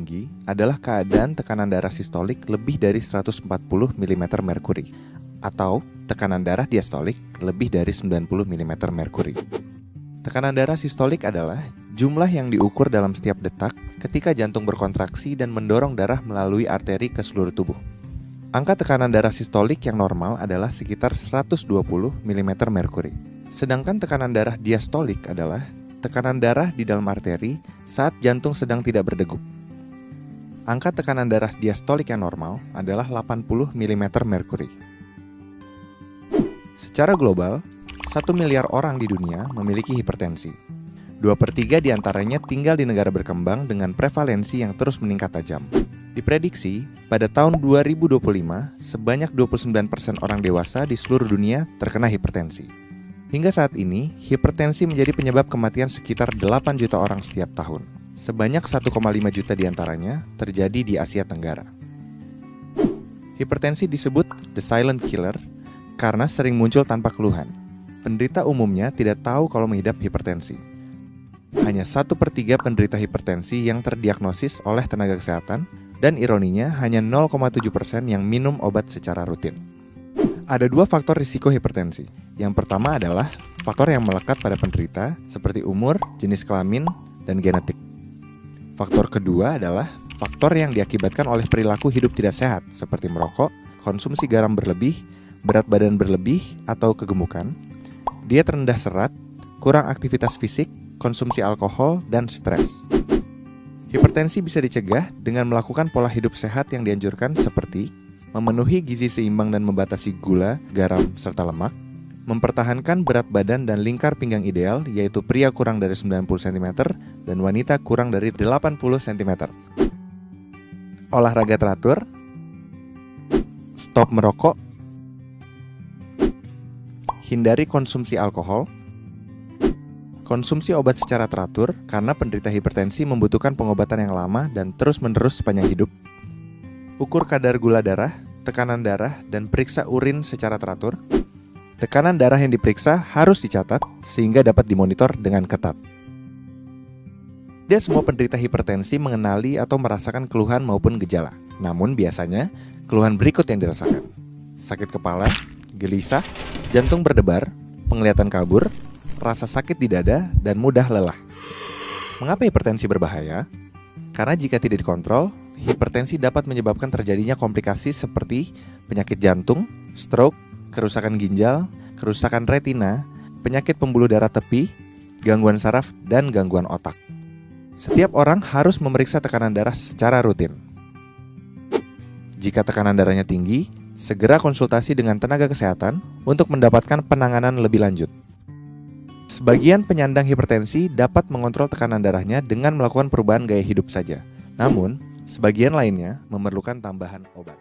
tinggi adalah keadaan tekanan darah sistolik lebih dari 140 mm merkuri atau tekanan darah diastolik lebih dari 90 mm merkuri. Tekanan darah sistolik adalah jumlah yang diukur dalam setiap detak ketika jantung berkontraksi dan mendorong darah melalui arteri ke seluruh tubuh. Angka tekanan darah sistolik yang normal adalah sekitar 120 mm merkuri. Sedangkan tekanan darah diastolik adalah tekanan darah di dalam arteri saat jantung sedang tidak berdegup. Angka tekanan darah diastolik yang normal adalah 80 mm merkuri. Secara global, 1 miliar orang di dunia memiliki hipertensi. 2/3 diantaranya tinggal di negara berkembang dengan prevalensi yang terus meningkat tajam. Diprediksi, pada tahun 2025, sebanyak 29% orang dewasa di seluruh dunia terkena hipertensi. Hingga saat ini, hipertensi menjadi penyebab kematian sekitar 8 juta orang setiap tahun. Sebanyak 1,5 juta diantaranya terjadi di Asia Tenggara. Hipertensi disebut the silent killer karena sering muncul tanpa keluhan. Penderita umumnya tidak tahu kalau mengidap hipertensi. Hanya 1/3 penderita hipertensi yang terdiagnosis oleh tenaga kesehatan, dan ironinya hanya 0,7% yang minum obat secara rutin. Ada 2 faktor risiko hipertensi. Yang pertama adalah faktor yang melekat pada penderita seperti umur, jenis kelamin, dan genetik. Faktor kedua adalah faktor yang diakibatkan oleh perilaku hidup tidak sehat seperti merokok, konsumsi garam berlebih, berat badan berlebih atau kegemukan, diet rendah serat, kurang aktivitas fisik, konsumsi alkohol, dan stres. Hipertensi bisa dicegah dengan melakukan pola hidup sehat yang dianjurkan seperti memenuhi gizi seimbang dan membatasi gula, garam, serta lemak, mempertahankan berat badan dan lingkar pinggang ideal, yaitu pria kurang dari 90 cm dan wanita kurang dari 80 cm. Olahraga teratur, stop merokok, hindari konsumsi alkohol, konsumsi obat secara teratur karena penderita hipertensi membutuhkan pengobatan yang lama dan terus-menerus sepanjang hidup. Ukur kadar gula darah, tekanan darah, dan periksa urin secara teratur. Tekanan darah yang diperiksa harus dicatat sehingga dapat dimonitor dengan ketat. Tidak semua penderita hipertensi mengenali atau merasakan keluhan maupun gejala. Namun biasanya, keluhan berikut yang dirasakan: sakit kepala, gelisah, jantung berdebar, penglihatan kabur, rasa sakit di dada, dan mudah lelah. Mengapa hipertensi berbahaya? Karena jika tidak dikontrol, hipertensi dapat menyebabkan terjadinya komplikasi seperti penyakit jantung, stroke, kerusakan ginjal, kerusakan retina, penyakit pembuluh darah tepi, gangguan saraf, dan gangguan otak. Setiap orang harus memeriksa tekanan darah secara rutin. Jika tekanan darahnya tinggi, segera konsultasi dengan tenaga kesehatan untuk mendapatkan penanganan lebih lanjut. Sebagian penyandang hipertensi dapat mengontrol tekanan darahnya dengan melakukan perubahan gaya hidup saja. Namun, sebagian lainnya memerlukan tambahan obat.